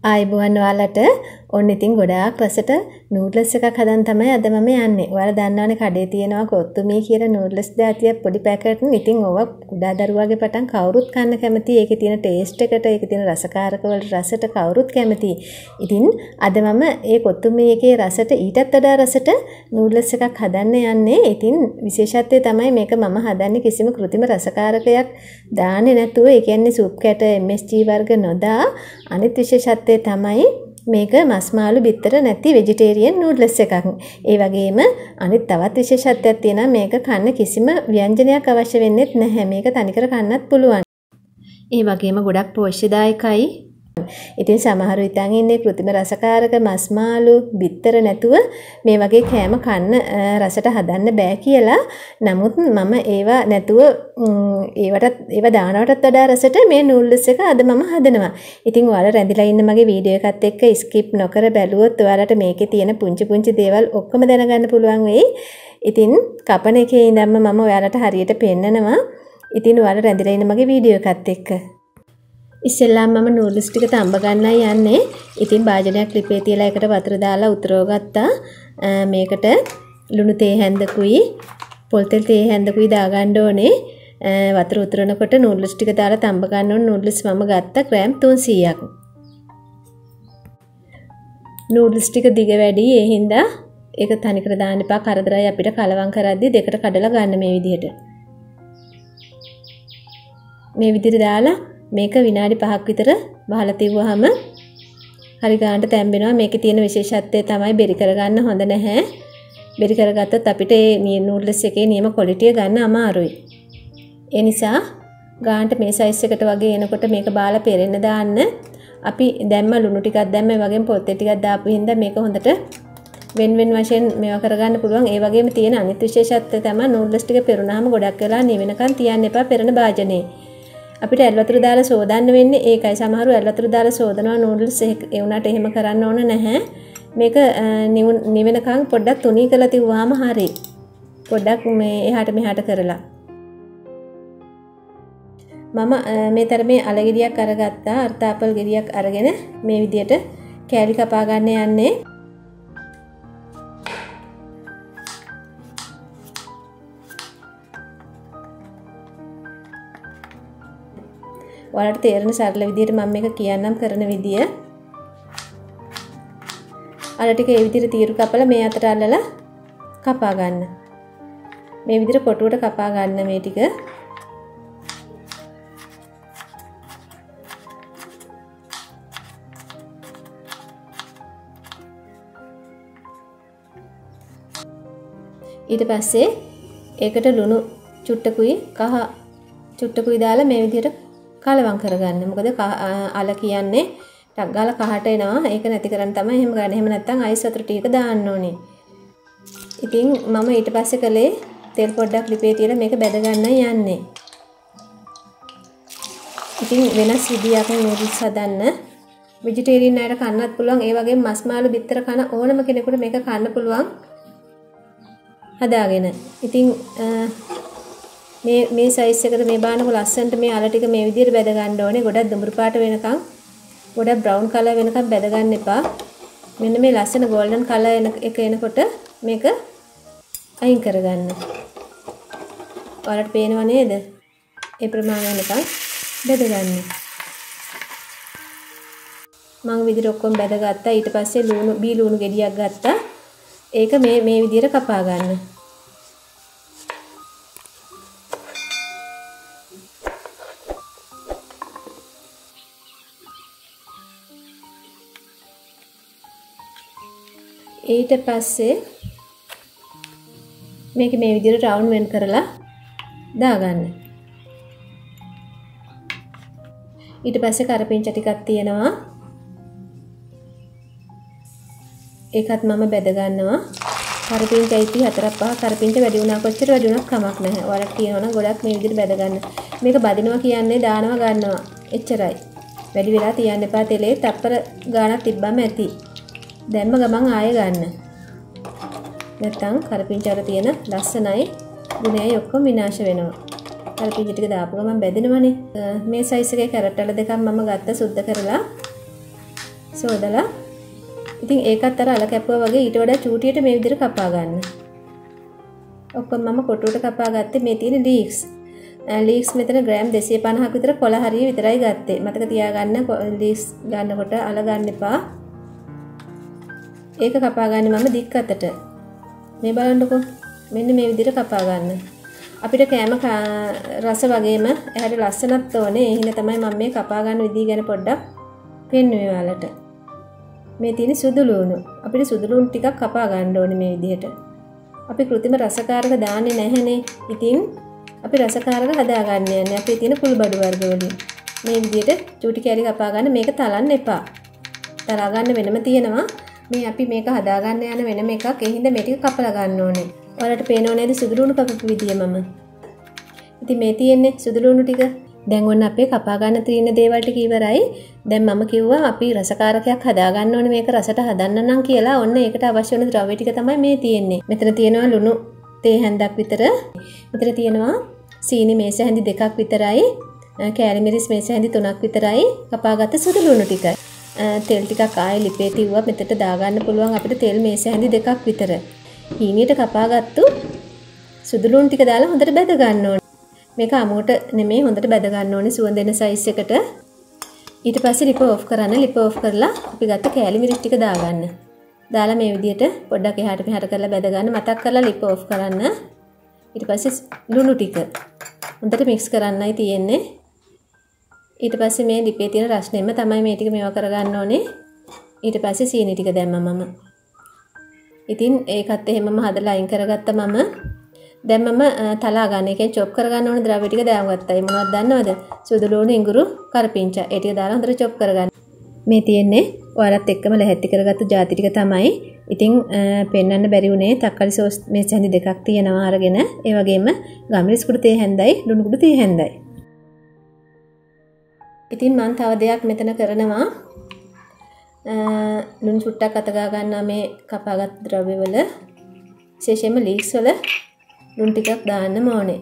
ආයිබෝවන් ඔයාලට ඔන්න ඉතින් ගොඩාක් රසට නූඩ්ල්ස් එකක් හදන්න තමයි අද මම යන්නේ. ඔයාලා දන්නවනේ කඩේ තියෙනවා කොත්තුමී කියලා නූඩ්ල්ස් දාතියක් පොඩි පැකට් එක. ඉතින් ඕවා කුඩා දරුවාගේ පටන් කවුරුත් කන්න කැමතියි. ඒකේ තියෙන ටේස්ට් එකට, ඒකේ තියෙන රසකාරක වල රසට කවුරුත් කැමතියි. ඉතින් අද මම මේ කොත්තුමී එකේ රසට ඊටත් වඩා රසට නූඩ්ල්ස් එකක් හදන්න යන්නේ. ඉතින් විශේෂත්වය තමයි මේක මම හදන්නේ කිසිම කෘත්‍රිම රසකාරකයක් දාන්නේ නැතුව. ඒ කියන්නේ සුප් කැට MSG වර්ග නොදා. අනිත් විශේෂත්වය තමයි මේක මස් මාළු බිත්තර නැති වෙජිටේරියන් නූඩ්ල්ස් එකක්. ඒ වගේම අනිත් තවත් විශේෂත්වයක් තියෙනවා මේක කන්න කිසිම ව්‍යංජනයක් අවශ්‍ය වෙන්නේ නැහැ. මේක තනිකර කන්නත් පුළුවන්. ඒ වගේම ගොඩක් පෝෂ්‍යදායකයි. ඉතින් සමහරු හිතන් ඉන්නේ කෘත්‍රිම රසකාරක මස් මාළු බිත්තර නැතුව මේ වගේ කෑම කන්න රසට හදන්න බෑ කියලා. නමුත් මම ඒවා නැතුව ඒවා දානවටත් වඩා රසට මේ නූඩ්ල්ස් එක අද මම හදනවා. ඉතින් ඔයාලා රැඳිලා ඉන්න මගේ වීඩියෝ එකත් එක්ක ස්කිප් නොකර බැලුවොත් ඔයාලට මේකේ තියෙන පුංචි දේවල් ඔක්කොම දැනගන්න පුළුවන් වෙයි. ඉතින් කපන එකේ ඉඳන්ම මම ඔයාලට හරියට පෙන්නනවා. ඉතින් ඔයාලා රැඳිලා ඉන්න මගේ වීඩියෝ එකත් එක්ක ඉස්සෙල්ලාම මම නූඩ්ල්ස් ටික තඹ ගන්නයි යන්නේ. ඉතින් භාජනයක් ලිපේ තියලා එකට වතුර දාලා උතරව ගත්තා. මේකට ලුණු තේ හැන්දකුයි පොල් තෙල් තේ හැන්දකුයි දාගන්න ඕනේ. වතුර උතරනකොට නූඩ්ල්ස් ටික දාලා තඹ ගන්න ඕනේ. නූඩ්ල්ස් මම ගත්තා ග්‍රෑම් 300ක්. නූඩ්ල්ස් ටික දිග වැඩි. ඒ හින්දා ඒක තනිකර දාන්න එපා. කරදරයි අපිට කලවම් කරද්දි දෙකට කඩලා ගන්න මේ විදිහට. මේ විදිහට දාලා මේක විනාඩි 5ක් විතර බහලා තියුවාම හරි ගන්නට තැම්බෙනවා. මේකේ තියෙන විශේෂත්වය තමයි බෙරි කරගන්න හොඳ නැහැ. බෙරි කරගත්තොත් අපිට මේ නූඩ්ල්ස් එකේ නියම ක්වොලිටිය ගන්න අමාරුයි. ඒ නිසා ගන්නට මේ සයිස් එකට වගේ එනකොට මේක බාලා පෙරෙන්න දාන්න. අපි දැම්ම ලුණු ටිකක් දැම්ම ඒ වගේම පොල් තෙල් ටිකක් දාපු හින්දා මේක හොඳට වෙන වශයෙන් මේවා කරගන්න පුළුවන්. ඒ වගේම තියෙන අනිත් විශේෂත්වය තමයි නූඩ්ල්ස් ටික පෙරුණාම ගොඩක් වෙලා නිවෙනකන් තියන්න එපා පෙරෙන භාජනේ. අපිට ඇල් වතුර දාලා සෝදන්න වෙන්නේ ඒකයි. සමහරව ඇල් වතුර දාලා සෝදනවා නූඩ්ල්ස් ඒ උනාට එහෙම කරන්න ඕන නැහැ. මේක නිවෙනකන් පොඩ්ඩක් තුනී කරලා තියුවාම හරි. පොඩ්ඩක් මේ එහාට මෙහාට කරලා. මම මේ තරමේ අල ගෙඩියක් අරගත්තා. අර්ථාපල් ගෙඩියක් අරගෙන මේ විදියට කෑලි කපා ගන්න යන්නේ. ඔයාලට තේරෙන සරල විදියට මම මේක කියන්නම් කරන විදිය. අර ටික ඒ විදියට තීරු කපලා මේ අතට අල්ලලා කපා ගන්න. මේ විදියට කොටුවට කපා ගන්න මේ ටික. ඊට පස්සේ ඒකට ලුණු චුට්ටකුයි කහ චුට්ටකුයි දාලා මේ විදියට කලවම් කරගන්න. මොකද අල කියන්නේ ටක් ගාලා කහට එනවා. ඒක නැති කරන්න තමයි එහෙම ගන්න. එහෙම නැත්නම් අයිස් වතුර ටික දාන්න ඕනේ. ඉතින් මම ඊට පස්සේ කළේ තෙල් පොඩ්ඩක් ලිපේ තියලා මේක බැද ගන්නයි යන්නේ. ඉතින් වෙනස් විදියක් නූඩ්ල්ස් හදන්න වෙජිටේරියන් අයට කන්නත් පුළුවන්. ඒ වගේම මස් මාළු බිත්තර කන ඕනම කෙනෙකුට මේක කන්න පුළුවන් හදාගෙන. ඉතින් මේ සයිස් එකට මේ බානක ලස්සනට මේ අල ටික මේ විදිහට බැද ගන්න ඕනේ. ගොඩක් දුඹුරු පාට වෙනකන් ගොඩක් බ්‍රවුන් කලර් වෙනකන් බැද ගන්න එපා. මෙන්න මේ ලස්සන ගෝල්ඩන් කලර් එක එනකොට මේක අයින් කරගන්න. ඔයාලට පේනව නේද? ඒ ප්‍රමාණය වෙනකන් බැද ගන්න. මම විදිහට ඔක්කොම බැද ගත්තා. ඊට පස්සේ ලුණු ගෙඩියක් ගත්තා. ඒක මේ විදිහට කපා ගන්න. ඊට පස්සේ මේක මේ විදිහට රවුන්ඩ් වෙන් කරලා දාගන්න. ඊට පස්සේ කරපිංචා ටිකක් තියෙනවා. ඒකත් මම බෙද ගන්නවා. කරපිංචා ඉති 4-5 කරපිංචා වැඩි වුණා කොච්චර වැඩි වුණත් කමක් නැහැ. ඔයාලට කියනවනම් ගොඩක් මේ විදිහට බෙද ගන්න. මේක බදිනවා කියන්නේ දානවා ගන්නවා. එච්චරයි. වැඩි වෙලා තියන්න එපා තෙලේ. තප්පර ගානක් තිබ්බම ඇති. දැම්ම ගමන් ආයෙ ගන්න. නැත්තම් කරපිංචාවල තියෙන ලස්සනයි ගුණයයි ඔක්කොම විනාශ වෙනවා. කරපිංචා ටික දාපු ගමන් බැදෙනවනේ. මේ සයිස් එකේ කැරට් වල දෙකක් මම ගත්ත සුද්ධ කරලා සෝදලා ඉතින් ඒකත් අර අල කැපුවා වගේ ඊට වඩා චූටියට මේ විදිහට කපා ගන්න. ඔක්කොම මම කොටුවට කපා ගත්තේ මේ තියෙන ලීක්ස්. ලීක්ස් මෙතන ග්‍රෑම් 250ක් විතර කොළ හරිය විතරයි ගත්තේ. මතක තියාගන්න ලීක්ස් ගන්නකොට අල ගන්න එපා. ඒක කපා ගන්නේ මම දික් අතට. මේ බලන්නකෝ. මෙන්න මේ විදිහට කපා ගන්න. අපිට කෑම රස වගේම එහට ලස්සනත් ඕනේ. ඒ හින්දා තමයි මම මේ කපා ගන්න විදිහ ගැන පොඩ්ඩක් පෙන්වුවේ ඔයාලට. මේ තියෙන සුදු ලුණු. අපිට සුදු ලුණු ටිකක් කපා ගන්න ඕනේ මේ විදිහට. අපි කෘතිම රසකාරක දාන්නේ නැහැනේ. ඉතින් අපි රසකාරක හදාගන්න යන්නේ. අපේ තියෙන කුළු බඩු වර්ග වලින්. මේ විදිහට චූටි කැලි කපා ගන්න. මේක තලන්න එපා. තලා ගන්න වෙනම තියෙනවා. මේ අපි මේක හදාගන්න යන වෙනම එකක්. ඒ හින්දා මේ ටික කපලා ගන්න ඕනේ. ඔයාලට පේනව නේද සුදු ලුණු කපපු විදිය මම. ඉතින් මේ තියෙන්නේ සුදු ලුණු ටික. දැන් ඔන්න අපේ කපා ගන්න තියෙන දේවල් ටික ඉවරයි. දැන් මම කිව්වා අපි රසකාරකයක් හදාගන්න ඕනේ මේක රසට හදන්න නම් කියලා. ඔන්න ඒකට අවශ්‍ය වෙන ද්‍රව්‍ය ටික තමයි මේ තියෙන්නේ. මෙතන තියෙනවා ලුණු තේ හැන්දක් විතර. මෙතන තියෙනවා සීනි මේස හැඳි 2ක් විතරයි. කෑලි මිරිස් මේස හැඳි 3ක් විතරයි. කපාගත්ත සුදු ලුණු ටිකයි. තෙල් ටිකක් ආයේ ලිපේ තියුවා. මෙතට දාගන්න පුළුවන් අපිට තෙල් මේස හැඳි 2ක් විතර. හීනියට කපාගත්තු සුදු ලුණු ටික දාලා හොඳට බැද ගන්න ඕනේ. මේක අමුවට නෙමෙයි හොඳට බැද ගන්න ඕනේ සුවඳ එන සයිස් එකට. ඊට පස්සේ ලිප ඔෆ් කරන්න. ලිප ඔෆ් කරලා අපි ගත්ත කෑලි මිරිස් ටික දාගන්න. දාලා මේ විදිහට පොඩ්ඩක් එහාට මෙහාට කරලා බැද ගන්න. මතක් කරලා ලිප ඔෆ් කරන්න. ඊට පස්සේ ලුණු ටික හොඳට මික්ස් කරන්නයි තියෙන්නේ. ඊට පස්සේ මේ ලිපේ තියෙන රස්නෙම තමයි මේ ටික මේවා කරගන්න ඕනේ. ඊට පස්සේ සීනි ටික දැම්මා මම. ඉතින් ඒකත් එහෙමම හදලා අයින් කරගත්තා මම. දැන් මම තලා ගන්න. ඒ කියන්නේ චොප් කරගන්න ඕන ද්‍රව්‍ය ටික දාගත්තා. ඒ මොනවද දන්නවද? සුදු ලුණු, ඉඟුරු, කරපිංචා. ඒ ටික දාලා හොඳට චොප් කරගන්න. මේ තියෙන්නේ ඔයාලත් එක්කම ලැහැත්ති කරගත්තු ಜಾති ටික තමයි. ඉතින් පෙන්වන්න බැරි වුණේ තක්කාලි සෝස් මේස හැඳි 2ක් තියෙනවා අරගෙන. ඒ වගේම ගම්මිරිස් කුඩු තේ හැන්දයි, ලුණු කුඩු තේ හැන්දයි. ඉතින් මම තව දෙයක් මෙතන කරනවා. ලුණු චුට්ටක් අත ගා ගන්නවා මේ කපාගත් ද්‍රව්‍ය වල. විශේෂයෙන්ම ලීක්ස් වල ලුණු ටිකක් දාන්න ඕනේ.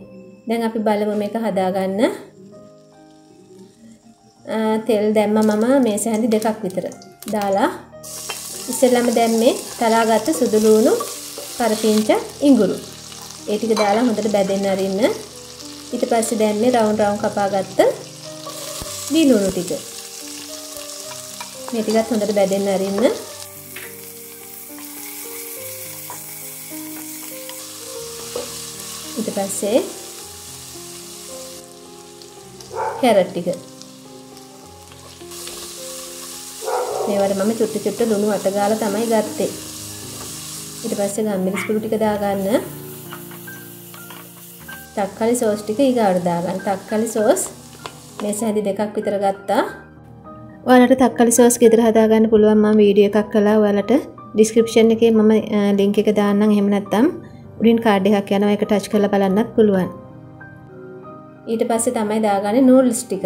දැන් අපි බලමු මේක හදාගන්න. තෙල් දැම්මා මම මේස හැඳි 2ක් විතර. දාලා ඉස්සෙල්ලාම දැම්මේ තලාගත්ත සුදු ලුණු, කරපිංචා, ඉඟුරු. ඒ ටික දාලා හොඳට බැදෙන්න අරින්න. ඊට පස්සේ දැම්මේ රවුම් කපාගත්ත දී ලුණු ටික. මේ ටිකත් හොඳට බැදෙන්න අරින්න. ඊට පස්සේ කැරට් ටික. මේවට මම චුට්ට ලුණු අත ගාලා තමයි ගත්තේ. ඊට පස්සේ ගම්මිරිස් කුඩු ටික දාගන්න. තක්කාලි සෝස් ටික ඊගාවට දාගන්න. තක්කාලි සෝස් මේස හැඳි 2ක් විතර ගත්තා. ඔයාලට තක්කාලි සෝස් ගෙදර හදාගන්න පුළුවන්. මම වීඩියෝ එකක් කළා. ඔයාලට ඩිස්ක්‍රිප්ෂන් එකේ මම ලින්ක් එක දාන්නම්. එහෙම නැත්නම් උඩින් කාඩ් එකක් යනවා. ඒක ටච් කරලා බලන්නත් පුළුවන්. ඊට පස්සේ තමයි දාගන්නේ නූඩල්ස් ටික.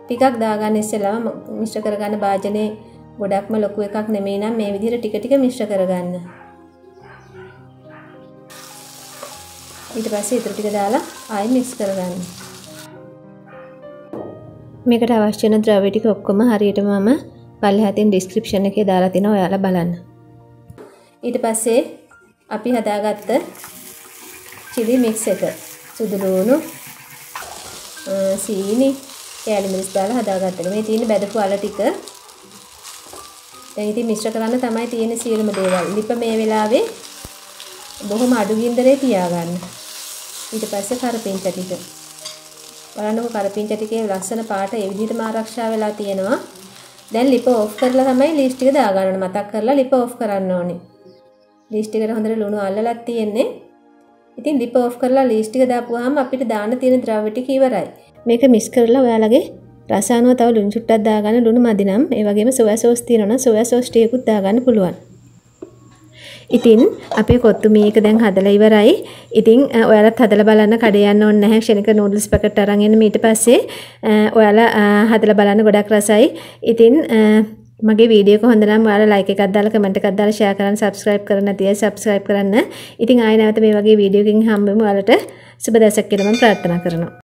ටිකක් දාගන්න ඉස්සෙල්ලාම මිශ්‍ර කරගන්න භාජනේ ගොඩක්ම ලොකු එකක් නෙමෙයි නම් මේ විදිහට ටික ටික මිශ්‍ර කරගන්න. ඊට පස්සේ ඊටු ටික දාලා ආයෙ මික්ස් කරගන්න. මේකට අවශ්‍ය වෙන ද්‍රව්‍ය ටික ඔක්කොම හරියටම මම පල්ලෙහාටින් ඩිස්ක්‍රිප්ෂන් එකේ දාලා තිනවා. ඔයාලා බලන්න. ඊට පස්සේ අපි හදාගත්ත chili mix එක සුදු ලුණු, සීනි, කෑලි මිරිස් දාලා හදාගත්තා. මේ තියෙන බැදපු අල ටික දැන් ඉතින් මිශ්‍ර කරන්න තමයි තියෙන්නේ සියලුම දේවල්. ලිප මේ වෙලාවේ බොහොම අඩු ගින්දරේ තියාගන්න. ඊට පස්සේ කරපිංචා ටික. බලන්නකො කරපිංචා ටිකේ ලස්සන පාට ඒ විදිහටම ආරක්ෂා වෙලා තියෙනවා. දැන් ලිප ඔෆ් කරලා තමයි ලීස් ටික දාගන්න ඕනේ. මතක් කරලා ලිප ඔෆ් කරන්න ඕනේ. ලීස් ටිකට හොඳට ලුණු අල්ලලා තියෙන්නේ. ඉතින් ලිප ඔෆ් කරලා ලීස් ටික දාපුවාම අපිට දාන්න තියෙන ද්‍රව්‍ය ටික ඉවරයි. මේක මික්ස් කරලා ඔයාලගේ රස අනුව තව ලුණු චුට්ටක් දාගන්න. ලුණු මදි නම් ඒ වගේම සෝයා සෝස් තියෙනවා නම් සෝයා සෝස් ටිකකුත් දාගන්න පුළුවන්. ඉතින් අපේ කොත්තු මේක දැන් හදලා ඉවරයි. ඉතින් ඔයාලත් හදලා බලන්න. කඩේ යන්න ඕනේ නැහැ. ක්ෂණික නූඩල්ස් පැකට් අරන් එන්න. ඊට පස්සේ ඔයාලා හදලා බලන්න. ගොඩක් රසයි. ඉතින් මගේ වීඩියෝ එක හොඳ නම් ඔයාලා ලයික් එකක් දාලා කමෙන්ට් එකක් දාලා ෂෙයා කරන්න, සබ්ස්ක්‍රයිබ් කරන්න නැති අය සබ්ස්ක්‍රයිබ් කරන්න. ඉතින් ආයෙ නැවත මේ වගේ වීඩියෝ එකකින් හම්බෙමු. ඔයාලට සුබ දවසක් කියලා මම ප්‍රාර්ථනා කරනවා.